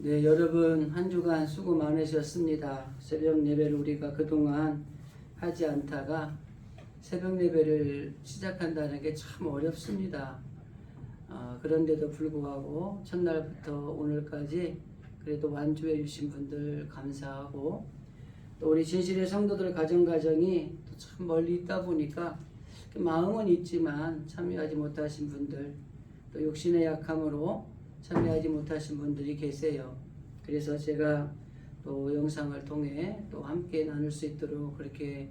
네, 여러분 한 주간 수고 많으셨습니다. 새벽 예배를 우리가 그동안 하지 않다가 새벽 예배를 시작한다는 게 참 어렵습니다. 그런데도 불구하고 첫날부터 오늘까지 그래도 완주해 주신 분들 감사하고, 또 우리 진실의 성도들 가정이 또 참 멀리 있다 보니까 마음은 있지만 참여하지 못하신 분들, 또 욕심의 약함으로 참여하지 못하신 분들이 계세요. 그래서 제가 또 영상을 통해 또 함께 나눌 수 있도록 그렇게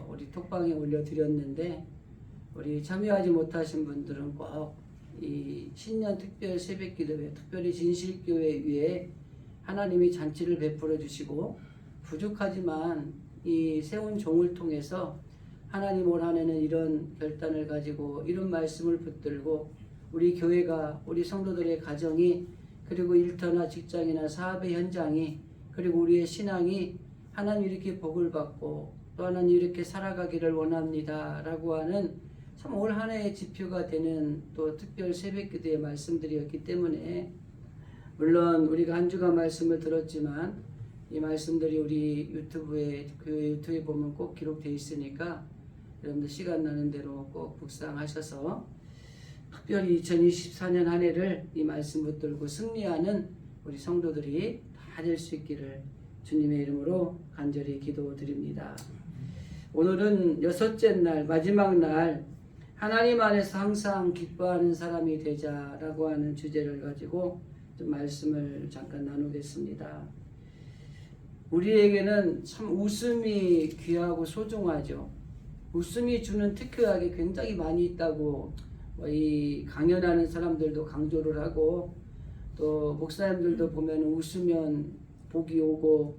우리 톡방에 올려드렸는데, 우리 참여하지 못하신 분들은 꼭 이 신년 특별 새벽기도회, 특별히 진실교회 위에 하나님이 잔치를 베풀어 주시고, 부족하지만 이 세운 종을 통해서 하나님 올 한해는 이런 결단을 가지고 이런 말씀을 붙들고 우리 교회가, 우리 성도들의 가정이, 그리고 일터나 직장이나 사업의 현장이, 그리고 우리의 신앙이 하나님 이렇게 복을 받고 또 하나님 이렇게 살아가기를 원합니다 라고 하는 참 올 한 해의 지표가 되는 또 특별 새벽기도의 말씀들이었기 때문에, 물론 우리가 한 주간 말씀을 들었지만 이 말씀들이 우리 유튜브에, 교회 유튜브에 보면 꼭 기록되어 있으니까 여러분들 시간 나는 대로 꼭 묵상하셔서 특별히 2024년 한 해를 이 말씀 붙들고 승리하는 우리 성도들이 다 될 수 있기를 주님의 이름으로 간절히 기도드립니다. 오늘은 여섯째 날, 마지막 날, 하나님 안에서 항상 기뻐하는 사람이 되자라고 하는 주제를 가지고 좀 말씀을 잠깐 나누겠습니다. 우리에게는 참 웃음이 귀하고 소중하죠. 웃음이 주는 특효약이 굉장히 많이 있다고 이 강연하는 사람들도 강조를 하고, 또 목사님들도 보면 웃으면 복이 오고,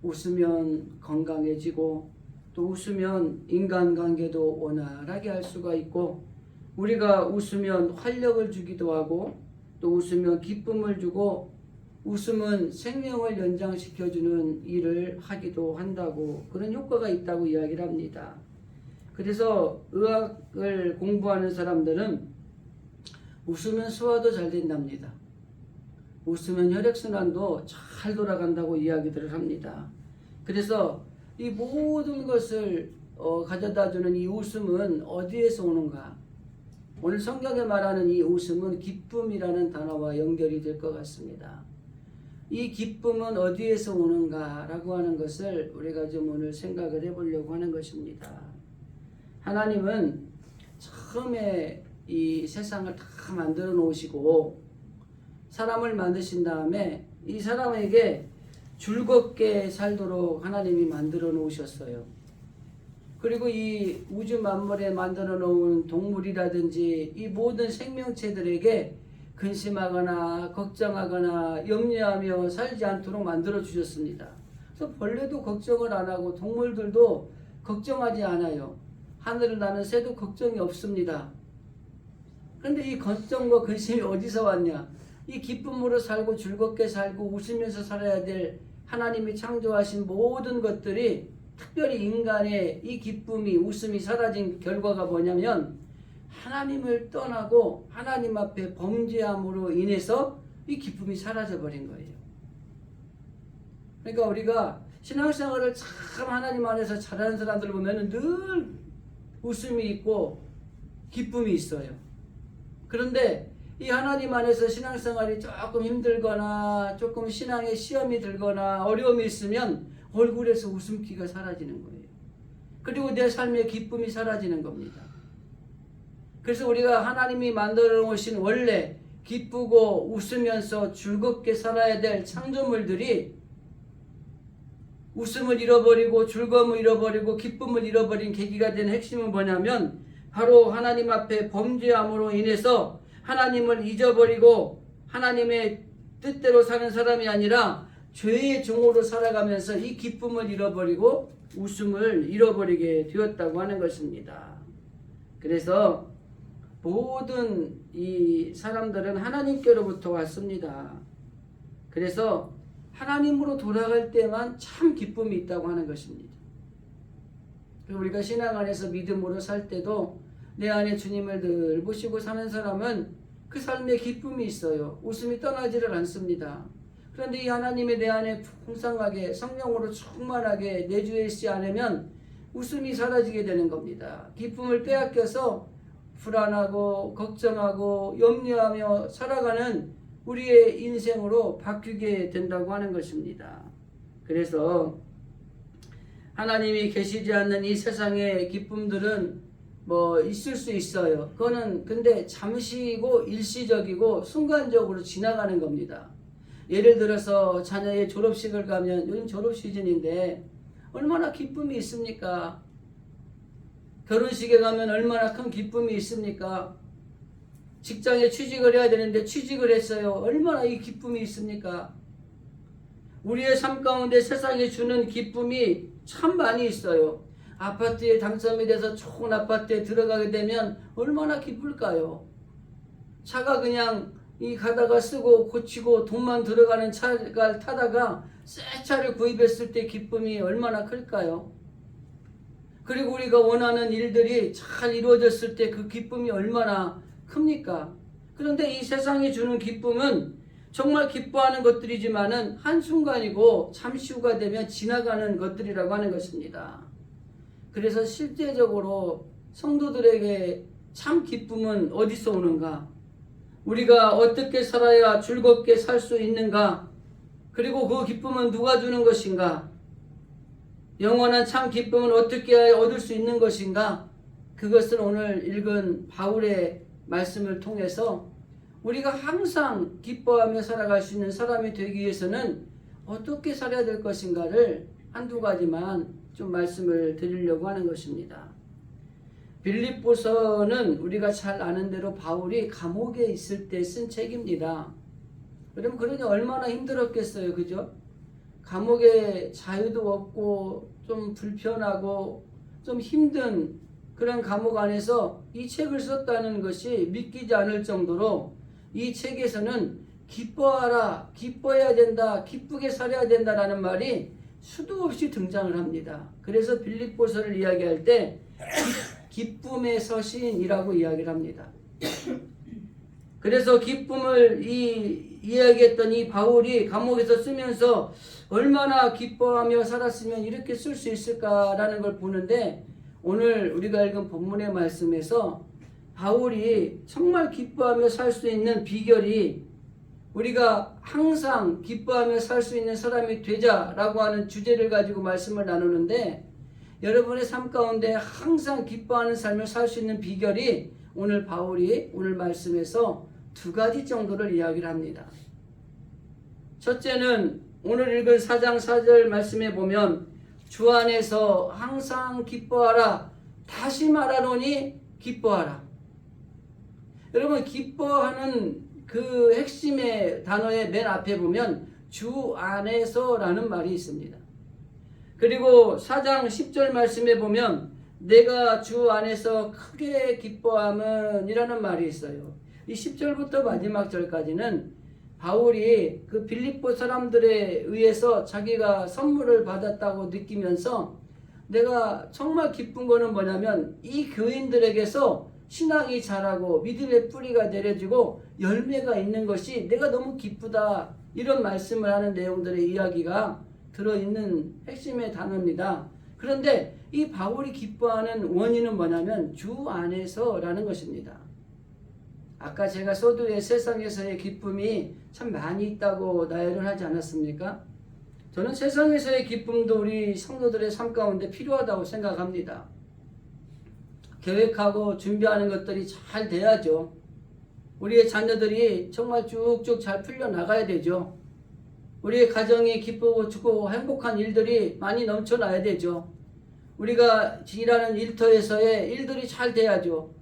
웃으면 건강해지고, 또 웃으면 인간관계도 원활하게 할 수가 있고, 우리가 웃으면 활력을 주기도 하고, 또 웃으면 기쁨을 주고, 웃음은 생명을 연장시켜주는 일을 하기도 한다고, 그런 효과가 있다고 이야기를 합니다. 그래서 의학을 공부하는 사람들은 웃으면 소화도 잘 된답니다. 웃으면 혈액순환도 잘 돌아간다고 이야기들을 합니다. 그래서 이 모든 것을 가져다주는 이 웃음은 어디에서 오는가? 오늘 성경에 말하는 이 웃음은 기쁨이라는 단어와 연결이 될 것 같습니다. 이 기쁨은 어디에서 오는가 라고 하는 것을 우리가 좀 오늘 생각을 해보려고 하는 것입니다. 하나님은 처음에 이 세상을 다 만들어 놓으시고 사람을 만드신 다음에 이 사람에게 즐겁게 살도록 하나님이 만들어 놓으셨어요. 그리고 이 우주 만물에 만들어 놓은 동물이라든지 이 모든 생명체들에게 근심하거나 걱정하거나 염려하며 살지 않도록 만들어 주셨습니다. 그래서 벌레도 걱정을 안 하고 동물들도 걱정하지 않아요. 하늘을 나는 새도 걱정이 없습니다. 그런데 이 걱정과 근심이 어디서 왔냐? 이 기쁨으로 살고 즐겁게 살고 웃으면서 살아야 될 하나님이 창조하신 모든 것들이, 특별히 인간의 이 기쁨이, 웃음이 사라진 결과가 뭐냐면 하나님을 떠나고 하나님 앞에 범죄함으로 인해서 이 기쁨이 사라져 버린 거예요. 그러니까 우리가 신앙생활을 참 하나님 안에서 잘하는 사람들 보면 늘 웃음이 있고 기쁨이 있어요. 그런데 이 하나님 안에서 신앙생활이 조금 힘들거나 조금 신앙에 시험이 들거나 어려움이 있으면 얼굴에서 웃음기가 사라지는 거예요. 그리고 내 삶의 기쁨이 사라지는 겁니다. 그래서 우리가 하나님이 만들어 놓으신 원래 기쁘고 웃으면서 즐겁게 살아야 될 창조물들이 웃음을 잃어버리고 즐거움을 잃어버리고 기쁨을 잃어버린 계기가 된 핵심은 뭐냐면 바로 하나님 앞에 범죄함으로 인해서 하나님을 잊어버리고 하나님의 뜻대로 사는 사람이 아니라 죄의 종으로 살아가면서 이 기쁨을 잃어버리고 웃음을 잃어버리게 되었다고 하는 것입니다. 그래서 모든 이 사람들은 하나님께로부터 왔습니다. 그래서 하나님으로 돌아갈 때만 참 기쁨이 있다고 하는 것입니다. 우리가 신앙 안에서 믿음으로 살 때도 내 안에 주님을 늘 모시고 사는 사람은 그 삶에 기쁨이 있어요. 웃음이 떠나지를 않습니다. 그런데 이 하나님이 내 안에 풍성하게 성령으로 충만하게 내주해 있지 않으면 웃음이 사라지게 되는 겁니다. 기쁨을 빼앗겨서 불안하고 걱정하고 염려하며 살아가는 우리의 인생으로 바뀌게 된다고 하는 것입니다. 그래서 하나님이 계시지 않는 이 세상의 기쁨들은 있을 수 있어요. 그거는 근데 잠시이고 일시적이고 순간적으로 지나가는 겁니다. 예를 들어서 자녀의 졸업식을 가면 요즘 졸업 시즌인데 얼마나 기쁨이 있습니까? 결혼식에 가면 얼마나 큰 기쁨이 있습니까? 직장에 취직을 해야 되는데 취직을 했어요. 얼마나 이 기쁨이 있습니까? 우리의 삶 가운데 세상에 주는 기쁨이 참 많이 있어요. 아파트에 당첨이 돼서 좋은 아파트에 들어가게 되면 얼마나 기쁠까요? 차가 그냥 가다가 쓰고 고치고 돈만 들어가는 차를 타다가 새 차를 구입했을 때 기쁨이 얼마나 클까요? 그리고 우리가 원하는 일들이 잘 이루어졌을 때 그 기쁨이 얼마나 큽니까? 그런데 이 세상이 주는 기쁨은 정말 기뻐하는 것들이지만은 한순간이고 잠시 후가 되면 지나가는 것들이라고 하는 것입니다. 그래서 실제적으로 성도들에게 참 기쁨은 어디서 오는가? 우리가 어떻게 살아야 즐겁게 살 수 있는가? 그리고 그 기쁨은 누가 주는 것인가? 영원한 참 기쁨은 어떻게 해야 얻을 수 있는 것인가? 그것을 오늘 읽은 바울의 말씀을 통해서 우리가 항상 기뻐하며 살아갈 수 있는 사람이 되기 위해서는 어떻게 살아야 될 것인가를 한두 가지만 좀 말씀을 드리려고 하는 것입니다. 빌립보서는 우리가 잘 아는 대로 바울이 감옥에 있을 때 쓴 책입니다. 여러분 그러니 얼마나 힘들었겠어요, 그죠? 감옥에 자유도 없고 좀 불편하고 좀 힘든 그런 감옥 안에서 이 책을 썼다는 것이 믿기지 않을 정도로 이 책에서는 기뻐하라, 기뻐해야 된다, 기쁘게 살아야 된다라는 말이 수도 없이 등장을 합니다. 그래서 빌립보서를 이야기할 때 기쁨의 서신이라고 이야기를 합니다. 그래서 기쁨을 이야기했던 이 바울이 감옥에서 쓰면서 얼마나 기뻐하며 살았으면 이렇게 쓸 수 있을까라는 걸 보는데 오늘 우리가 읽은 본문의 말씀에서 바울이 정말 기뻐하며 살 수 있는 비결이 우리가 항상 기뻐하며 살 수 있는 사람이 되자라고 하는 주제를 가지고 말씀을 나누는데 여러분의 삶 가운데 항상 기뻐하는 삶을 살 수 있는 비결이 오늘 바울이 오늘 말씀에서 두 가지 정도를 이야기를 합니다. 첫째는 오늘 읽은 4장 4절 말씀에 보면 주 안에서 항상 기뻐하라. 다시 말하노니 기뻐하라. 여러분 기뻐하는 그 핵심의 단어의 맨 앞에 보면 주 안에서라는 말이 있습니다. 그리고 4장 10절 말씀에 보면 내가 주 안에서 크게 기뻐함은 이라는 말이 있어요. 이 10절부터 마지막 절까지는 바울이 그 빌립보 사람들에 의해서 자기가 선물을 받았다고 느끼면서 내가 정말 기쁜 거는 뭐냐면 이 교인들에게서 신앙이 자라고 믿음의 뿌리가 내려지고 열매가 있는 것이 내가 너무 기쁘다 이런 말씀을 하는 내용들의 이야기가 들어있는 핵심의 단어입니다. 그런데 이 바울이 기뻐하는 원인은 뭐냐면 주 안에서라는 것입니다. 아까 제가 서두에 세상에서의 기쁨이 참 많이 있다고 나열을 하지 않았습니까? 저는 세상에서의 기쁨도 우리 성도들의 삶 가운데 필요하다고 생각합니다. 계획하고 준비하는 것들이 잘 돼야죠. 우리의 자녀들이 정말 쭉쭉 잘 풀려나가야 되죠. 우리의 가정이 기쁘고 좋고 행복한 일들이 많이 넘쳐나야 되죠. 우리가 일하는 일터에서의 일들이 잘 돼야죠.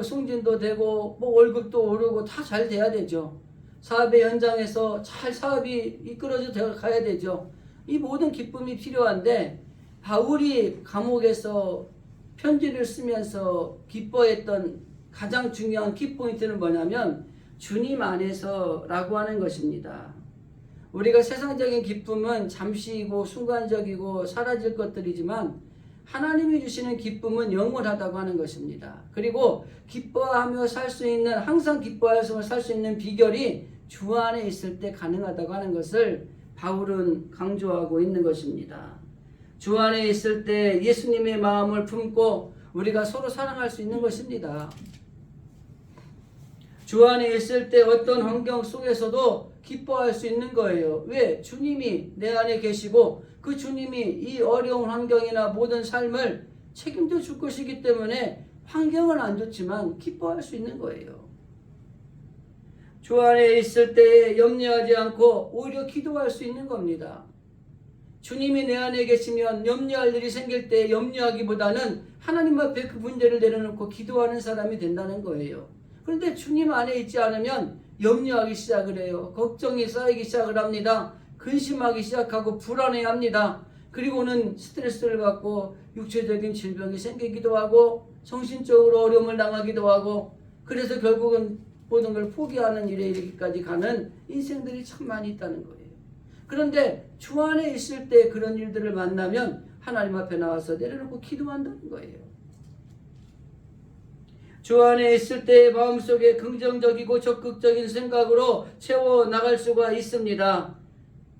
승진도 되고 월급도 오르고 다 잘 돼야 되죠. 사업의 현장에서 잘 사업이 이끌어져 가야 되죠. 이 모든 기쁨이 필요한데 바울이 감옥에서 편지를 쓰면서 기뻐했던 가장 중요한 키포인트는 뭐냐면 주님 안에서라고 하는 것입니다. 우리가 세상적인 기쁨은 잠시이고 순간적이고 사라질 것들이지만 하나님이 주시는 기쁨은 영원하다고 하는 것입니다. 그리고 기뻐하며 살 수 있는, 항상 기뻐하며 살 수 있는 비결이 주 안에 있을 때 가능하다고 하는 것을 바울은 강조하고 있는 것입니다. 주 안에 있을 때 예수님의 마음을 품고 우리가 서로 사랑할 수 있는 것입니다. 주 안에 있을 때 어떤 환경 속에서도 기뻐할 수 있는 거예요. 왜? 주님이 내 안에 계시고 그 주님이 이 어려운 환경이나 모든 삶을 책임져 줄 것이기 때문에 환경은 안 좋지만 기뻐할 수 있는 거예요. 주 안에 있을 때에 염려하지 않고 오히려 기도할 수 있는 겁니다. 주님이 내 안에 계시면 염려할 일이 생길 때 염려하기보다는 하나님 앞에 그 문제를 내려놓고 기도하는 사람이 된다는 거예요. 그런데 주님 안에 있지 않으면 염려하기 시작을 해요. 걱정이 쌓이기 시작을 합니다. 근심하기 시작하고 불안해합니다. 그리고는 스트레스를 받고 육체적인 질병이 생기기도 하고 정신적으로 어려움을 당하기도 하고 그래서 결국은 모든 걸 포기하는 일에 이르기까지 가는 인생들이 참 많이 있다는 거예요. 그런데 주 안에 있을 때 그런 일들을 만나면 하나님 앞에 나와서 내려놓고 기도한다는 거예요. 주 안에 있을 때 마음속에 긍정적이고 적극적인 생각으로 채워나갈 수가 있습니다.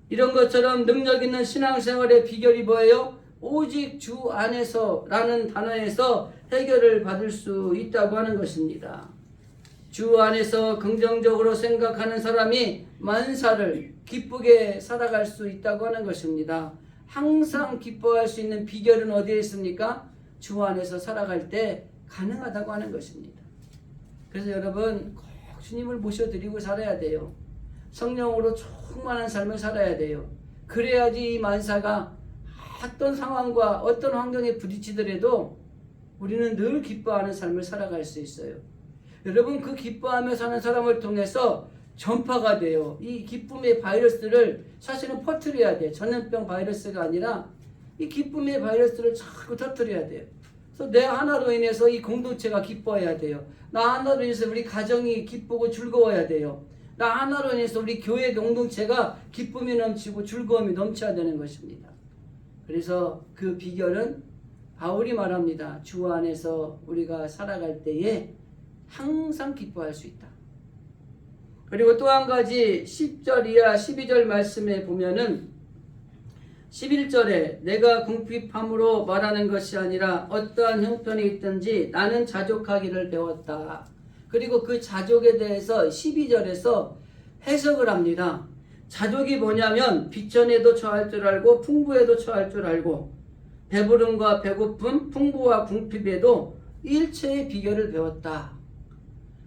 이런 것처럼 능력 있는 신앙생활의 비결이 뭐예요? 오직 주 안에서 라는 단어에서 해결을 받을 수 있다고 하는 것입니다. 주 안에서 긍정적으로 생각하는 사람이 만사를 기쁘게 살아갈 수 있다고 하는 것입니다. 항상 기뻐할 수 있는 비결은 어디에 있습니까? 주 안에서 살아갈 때 가능하다고 하는 것입니다. 그래서 여러분 꼭 주님을 모셔드리고 살아야 돼요. 성령으로 충만한 삶을 살아야 돼요. 그래야지 이 만사가 어떤 상황과 어떤 환경에 부딪히더라도 우리는 늘 기뻐하는 삶을 살아갈 수 있어요. 여러분 그 기뻐하며 사는 사람을 통해서 전파가 돼요. 이 기쁨의 바이러스를 사실은 퍼뜨려야 돼요. 전염병 바이러스가 아니라 이 기쁨의 바이러스를 자꾸 터뜨려야 돼요. 그래서 내 하나로 인해서 이 공동체가 기뻐해야 돼요. 나 하나로 인해서 우리 가정이 기쁘고 즐거워야 돼요. 나 하나로 인해서 우리 교회 공동체가 기쁨이 넘치고 즐거움이 넘쳐야 되는 것입니다. 그래서 그 비결은 바울이 말합니다. 주 안에서 우리가 살아갈 때에 항상 기뻐할 수 있다. 그리고 또 한 가지 10절 이하 12절 말씀에 보면은 11절에 내가 궁핍함으로 말하는 것이 아니라 어떠한 형편이 있든지 나는 자족하기를 배웠다. 그리고 그 자족에 대해서 12절에서 해석을 합니다. 자족이 뭐냐면 비천에도 처할 줄 알고 풍부에도 처할 줄 알고 배부름과 배고픔, 풍부와 궁핍에도 일체의 비결을 배웠다.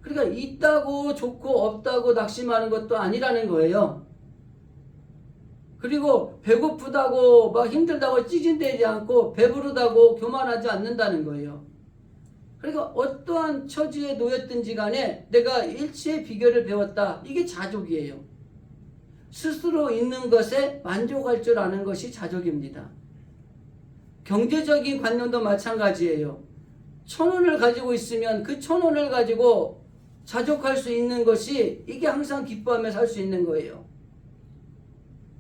그러니까 있다고 좋고 없다고 낙심하는 것도 아니라는 거예요. 그리고 배고프다고 막 힘들다고 찌진대지 않고 배부르다고 교만하지 않는다는 거예요. 그러니까 어떠한 처지에 놓였든지 간에 내가 일체의 비결을 배웠다. 이게 자족이에요. 스스로 있는 것에 만족할 줄 아는 것이 자족입니다. 경제적인 관념도 마찬가지예요. 1,000원을 가지고 있으면 그 1,000원을 가지고 자족할 수 있는 것이 이게 항상 기뻐하며 살 수 있는 거예요.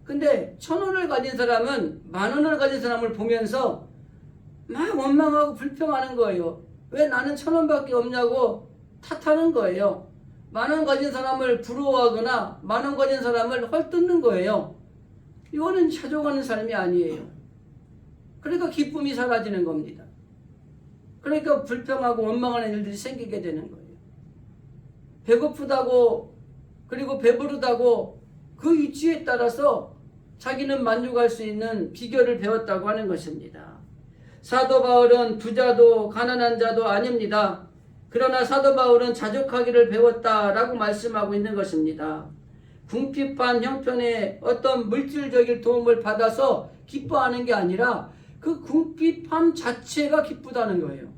근데 1,000원을 가진 사람은 10,000원을 가진 사람을 보면서 막 원망하고 불평하는 거예요. 왜 나는 1,000원밖에 없냐고 탓하는 거예요. 10,000원 가진 사람을 부러워하거나 10,000원 가진 사람을 헐뜯는 거예요. 이거는 자족하는 삶이 아니에요. 그러니까 기쁨이 사라지는 겁니다. 그러니까 불평하고 원망하는 일들이 생기게 되는 거예요. 배고프다고 그리고 배부르다고 그 위치에 따라서 자기는 만족할 수 있는 비결을 배웠다고 하는 것입니다. 사도 바울은 부자도 가난한 자도 아닙니다. 그러나 사도 바울은 자족하기를 배웠다라고 말씀하고 있는 것입니다. 궁핍한 형편에 어떤 물질적인 도움을 받아서 기뻐하는 게 아니라 그 궁핍함 자체가 기쁘다는 거예요.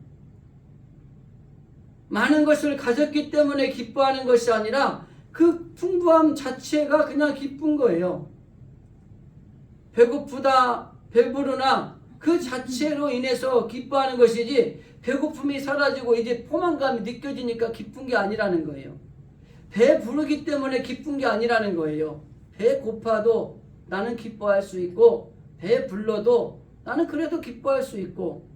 많은 것을 가졌기 때문에 기뻐하는 것이 아니라 그 풍부함 자체가 그냥 기쁜 거예요. 배고프다, 배부르나 그 자체로 인해서 기뻐하는 것이지 배고픔이 사라지고 이제 포만감이 느껴지니까 기쁜 게 아니라는 거예요. 배 부르기 때문에 기쁜 게 아니라는 거예요. 배 고파도 나는 기뻐할 수 있고 배 불러도 나는 그래도 기뻐할 수 있고,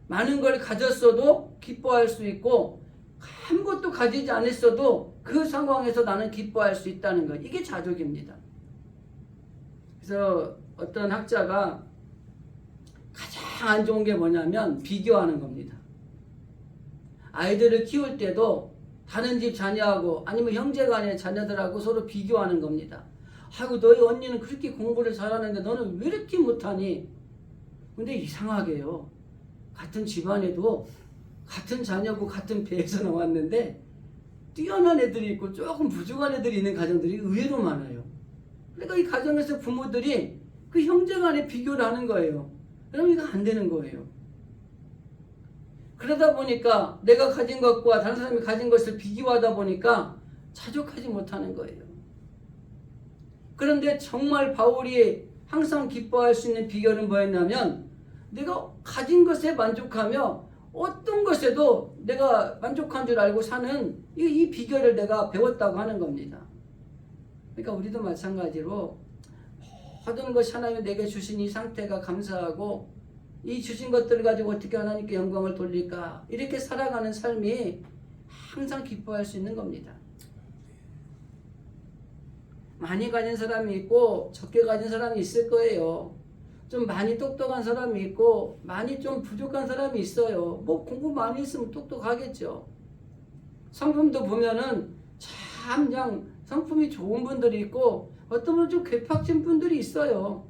많은 걸 가졌어도 기뻐할 수 있고, 아무것도 가지지 않았어도 그 상황에서 나는 기뻐할 수 있다는 것. 이게 자족입니다. 그래서 어떤 학자가 가장 안 좋은 게 뭐냐면 비교하는 겁니다. 아이들을 키울 때도 다른 집 자녀하고 아니면 형제간의 자녀들하고 서로 비교하는 겁니다. 아이고 너희 언니는 그렇게 공부를 잘하는데 너는 왜 이렇게 못하니? 근데 이상하게요. 같은 집안에도 같은 자녀고 같은 배에서 나왔는데 뛰어난 애들이 있고 조금 부족한 애들이 있는 가정들이 의외로 많아요. 그러니까 이 가정에서 부모들이 그 형제간에 비교를 하는 거예요. 그럼 이거 안 되는 거예요. 그러다 보니까 내가 가진 것과 다른 사람이 가진 것을 비교하다 보니까 자족하지 못하는 거예요. 그런데 정말 바울이 항상 기뻐할 수 있는 비결은 뭐였냐면 내가 가진 것에 만족하며 어떤 것에도 내가 만족한 줄 알고 사는 이 비결을 내가 배웠다고 하는 겁니다. 그러니까 우리도 마찬가지로 모든 것이 하나님이 내게 주신 이 상태가 감사하고 이 주신 것들을 가지고 어떻게 하나님께 영광을 돌릴까 이렇게 살아가는 삶이 항상 기뻐할 수 있는 겁니다. 많이 가진 사람이 있고 적게 가진 사람이 있을 거예요. 좀 많이 똑똑한 사람이 있고 많이 좀 부족한 사람이 있어요. 뭐 공부 많이 했으면 똑똑하겠죠. 성품도 보면은 참 그냥 성품이 좋은 분들이 있고 어떤 분은 좀 괴팍진 분들이 있어요.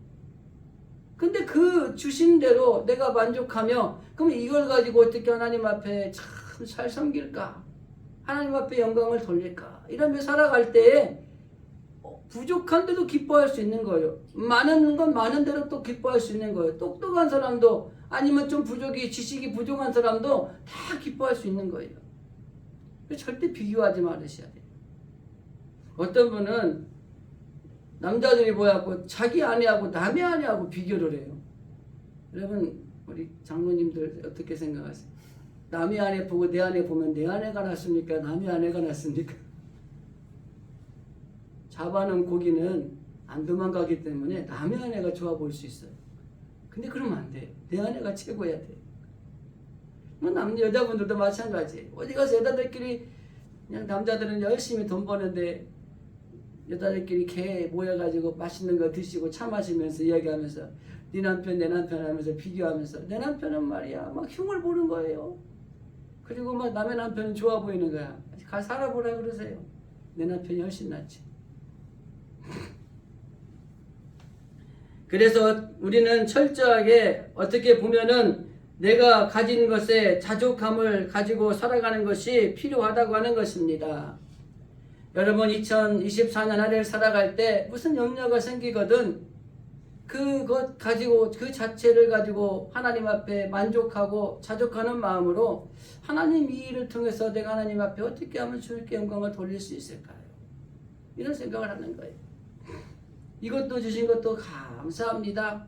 근데 그 주신 대로 내가 만족하며 그럼 이걸 가지고 어떻게 하나님 앞에 참 잘 섬길까? 하나님 앞에 영광을 돌릴까? 이러며 살아갈 때에 부족한데도 기뻐할 수 있는 거예요. 많은 건 많은 대로 또 기뻐할 수 있는 거예요. 똑똑한 사람도 아니면 좀 지식이 부족한 사람도 다 기뻐할 수 있는 거예요. 절대 비교하지 말으셔야 돼요. 어떤 분은 남자들이 뭐하고 자기 아내하고 남의 아내하고 비교를 해요. 여러분 우리 장로님들 어떻게 생각하세요? 남의 아내 보고 내 아내 보면 내 아내가 낫습니까? 남의 아내가 낫습니까? 잡아놓은 고기는 안 도망가기 때문에 남의 아내가 좋아 보일 수 있어요. 근데 그러면 안 돼. 내 아내가 최고야 돼. 뭐 여자분들도 마찬가지. 어디 가서 여자들끼리 그냥 남자들은 열심히 돈 버는데 여자들끼리 개 모여가지고 맛있는 거 드시고 차 마시면서 이야기하면서 네 남편 내 남편 하면서 비교하면서 내 남편은 말이야 막 흉을 보는 거예요. 그리고 막 남의 남편은 좋아 보이는 거야. 가 살아보라 그러세요. 내 남편이 훨씬 낫지. 그래서 우리는 철저하게 어떻게 보면은 내가 가진 것에 자족함을 가지고 살아가는 것이 필요하다고 하는 것입니다. 여러분 2024년 한 해를 살아갈 때 무슨 염려가 생기거든 그것 가지고 그 자체를 가지고 하나님 앞에 만족하고 자족하는 마음으로 하나님 이 일을 통해서 내가 하나님 앞에 어떻게 하면 주님께 영광을 돌릴 수 있을까요? 이런 생각을 하는 거예요. 이것도 주신 것도 감사합니다.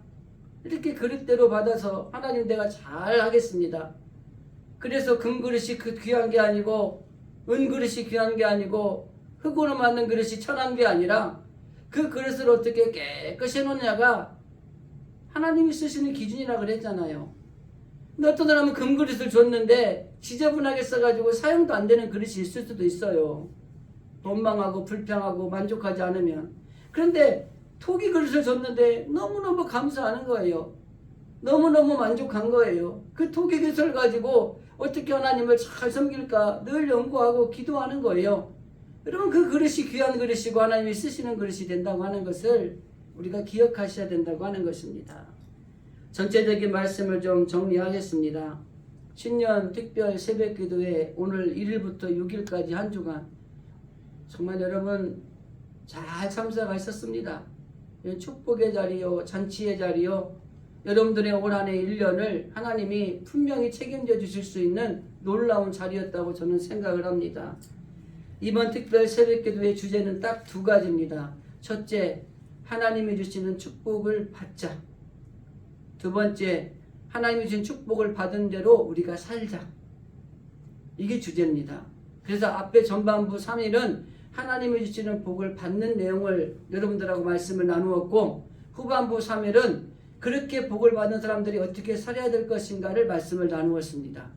이렇게 그릇대로 받아서 하나님 내가 잘 하겠습니다. 그래서 금그릇이 그 귀한 게 아니고 은그릇이 귀한 게 아니고 흙으로 만든 그릇이 천한 게 아니라 그 그릇을 어떻게 깨끗이 해놓냐가 하나님이 쓰시는 기준이라 그랬잖아요. 근데 어떤 사람은 금그릇을 줬는데 지저분하게 써가지고 사용도 안 되는 그릇이 있을 수도 있어요. 원망하고 불평하고 만족하지 않으면. 그런데 토기 그릇을 줬는데 너무너무 감사하는 거예요. 너무너무 만족한 거예요. 그 토기 그릇을 가지고 어떻게 하나님을 잘 섬길까 늘 연구하고 기도하는 거예요. 여러분 그 그릇이 귀한 그릇이고 하나님이 쓰시는 그릇이 된다고 하는 것을 우리가 기억하셔야 된다고 하는 것입니다. 전체적인 말씀을 좀 정리하겠습니다. 신년 특별 새벽기도회 오늘 1일부터 6일까지 한 주간 정말 여러분 잘 참석하셨습니다. 축복의 자리요 잔치의 자리요 여러분들의 올 한 해 1년을 하나님이 분명히 책임져 주실 수 있는 놀라운 자리였다고 저는 생각을 합니다. 이번 특별 새벽기도의 주제는 딱 두 가지입니다. 첫째, 하나님이 주시는 축복을 받자. 두 번째, 하나님이 주신 축복을 받은 대로 우리가 살자. 이게 주제입니다. 그래서 앞에 전반부 3일은 하나님이 주시는 복을 받는 내용을 여러분들하고 말씀을 나누었고 후반부 3일은 그렇게 복을 받은 사람들이 어떻게 살아야 될 것인가를 말씀을 나누었습니다.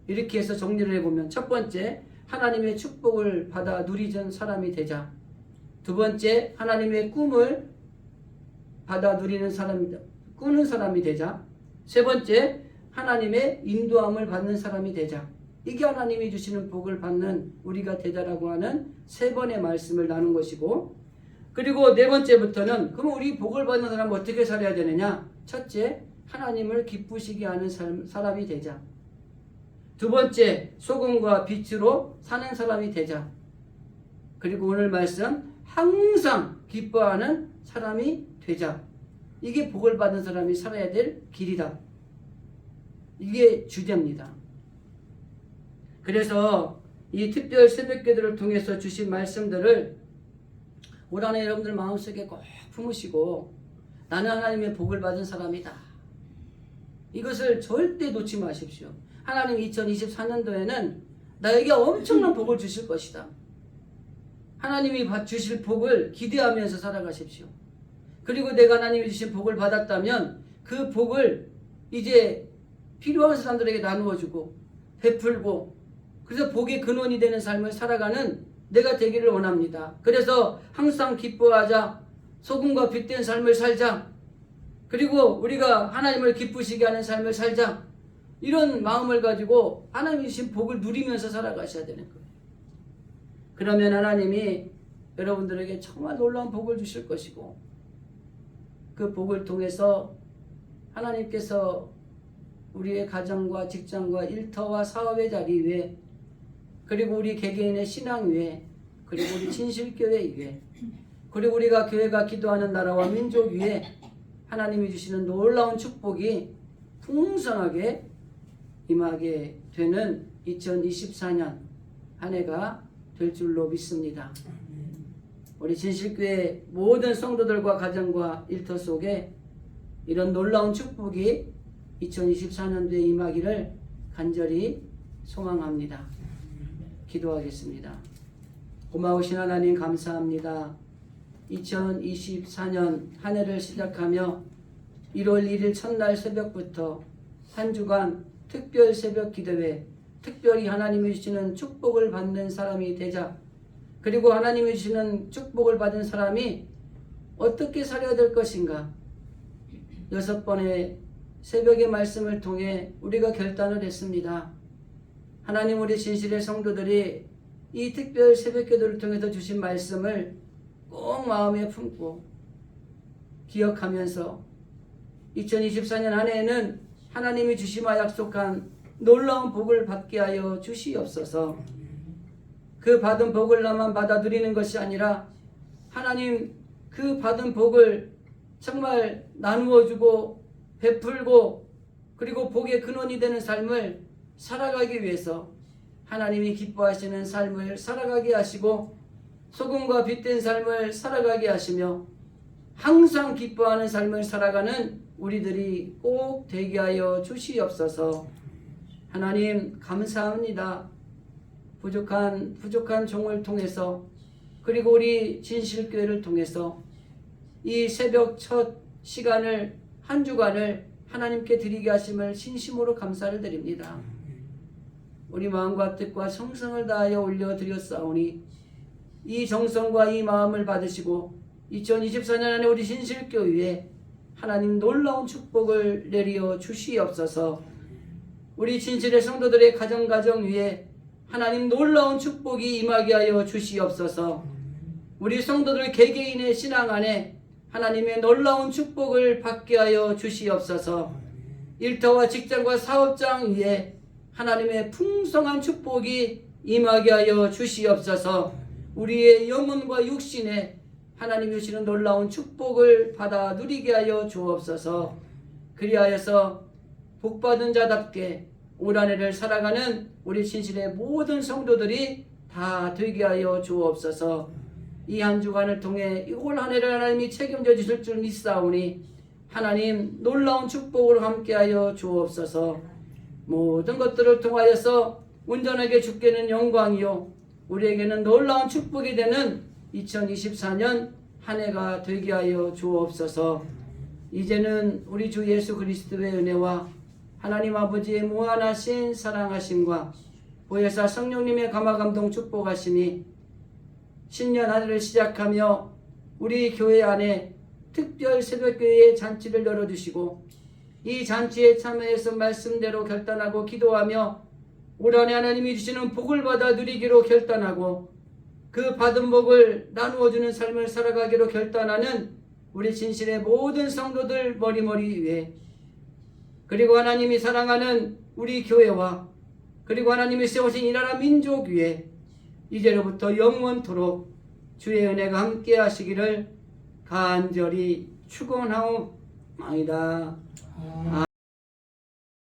이렇게 해서 정리를 해보면, 첫 번째, 하나님의 축복을 받아 누리던 사람이 되자. 두 번째, 하나님의 꿈을 받아 누리는 사람이다. 꾸는 사람이 되자. 세 번째, 하나님의 인도함을 받는 사람이 되자. 이게 하나님이 주시는 복을 받는 우리가 되자라고 하는 세 번의 말씀을 나눈 것이고, 그리고 네 번째부터는 그럼 우리 복을 받는 사람은 어떻게 살아야 되느냐? 첫째, 하나님을 기쁘시게 하는 사람이 되자. 두 번째, 소금과 빛으로 사는 사람이 되자. 그리고 오늘 말씀, 항상 기뻐하는 사람이 되자. 이게 복을 받는 사람이 살아야 될 길이다. 이게 주제입니다. 그래서 이 특별 새벽기도를 통해서 주신 말씀들을 올 한해 여러분들 마음속에 꼭 품으시고, 나는 하나님의 복을 받은 사람이다. 이것을 절대 놓지 마십시오. 하나님 2024년도에는 나에게 엄청난 복을 주실 것이다. 하나님이 주실 복을 기대하면서 살아가십시오. 그리고 내가 하나님이 주신 복을 받았다면 그 복을 이제 필요한 사람들에게 나누어주고 베풀고, 그래서 복의 근원이 되는 삶을 살아가는 내가 되기를 원합니다. 그래서 항상 기뻐하자, 소금과 빛된 삶을 살자, 그리고 우리가 하나님을 기쁘시게 하는 삶을 살자, 이런 마음을 가지고 하나님이 주신 복을 누리면서 살아가셔야 되는 거예요. 그러면 하나님이 여러분들에게 정말 놀라운 복을 주실 것이고, 그 복을 통해서 하나님께서 우리의 가정과 직장과 일터와 사업의 자리 위에, 그리고 우리 개개인의 신앙 위에, 그리고 우리 진실교회 위에, 그리고 우리가 교회가 기도하는 나라와 민족 위에 하나님이 주시는 놀라운 축복이 풍성하게 임하게 되는 2024년 한 해가 될 줄로 믿습니다. 우리 진실교회 모든 성도들과 가정과 일터 속에 이런 놀라운 축복이 2024년도에 임하기를 간절히 소망합니다. 기도하겠습니다. 고마우신 하나님 감사합니다. 2024년 한 해를 시작하며 1월 1일 첫날 새벽부터 한 주간 특별 새벽 기도회, 특별히 하나님이 주시는 축복을 받는 사람이 되자, 그리고 하나님이 주시는 축복을 받은 사람이 어떻게 살아야 될 것인가, 6번의 새벽의 말씀을 통해 우리가 결단을 했습니다. 하나님, 우리 진실의 성도들이 이 특별 새벽 기도를 통해서 주신 말씀을 꼭 마음에 품고 기억하면서 2024년 한 해에는 하나님이 주시마 약속한 놀라운 복을 받게 하여 주시옵소서. 그 받은 복을 나만 받아 누리는 것이 아니라 하나님 그 받은 복을 정말 나누어 주고 베풀고, 그리고 복의 근원이 되는 삶을 살아가기 위해서 하나님이 기뻐하시는 삶을 살아가게 하시고, 소금과 빛된 삶을 살아가게 하시며 항상 기뻐하는 삶을 살아가는 우리들이 꼭 되게 하여 주시옵소서. 하나님 감사합니다. 부족한 종을 통해서, 그리고 우리 진실교회를 통해서 이 새벽 첫 시간을, 한 주간을 하나님께 드리게 하심을 진심으로 감사를 드립니다. 우리 마음과 뜻과 정성을 다하여 올려드렸사오니 이 정성과 이 마음을 받으시고 2024년 안에 우리 진실교회에 하나님 놀라운 축복을 내려 주시옵소서. 우리 진실의 성도들의 가정 위에 하나님 놀라운 축복이 임하게 하여 주시옵소서. 우리 성도들 개개인의 신앙 안에 하나님의 놀라운 축복을 받게 하여 주시옵소서. 일터와 직장과 사업장 위에 하나님의 풍성한 축복이 임하게 하여 주시옵소서. 우리의 영혼과 육신에 하나님이 주시는 놀라운 축복을 받아 누리게 하여 주옵소서. 그리하여서 복받은 자답게 올 한 해를 살아가는 우리 진실의 모든 성도들이 다 되게 하여 주옵소서. 이 한 주간을 통해 올 한 해를 하나님이 책임져 주실 줄 믿사오니 하나님 놀라운 축복으로 함께하여 주옵소서. 모든 것들을 통하여서 온전하게 주께는 영광이요 우리에게는 놀라운 축복이 되는 2024년 한 해가 되게 하여 주옵소서. 이제는 우리 주 예수 그리스도의 은혜와 하나님 아버지의 무한하신 사랑하심과 보혜사 성령님의 감화감동 축복하심이 신년 한 해를 시작하며 우리 교회 안에 특별 새벽교회의 잔치를 열어주시고 이 잔치에 참여해서 말씀대로 결단하고 기도하며 올 한해 하나님이 주시는 복을 받아 누리기로 결단하고 그 받은 복을 나누어주는 삶을 살아가기로 결단하는 우리 진실의 모든 성도들 머리머리 위에, 그리고 하나님이 사랑하는 우리 교회와 그리고 하나님이 세우신 이 나라 민족 위에 이제로부터 영원토록 주의 은혜가 함께 하시기를 간절히 축원하옵나이다.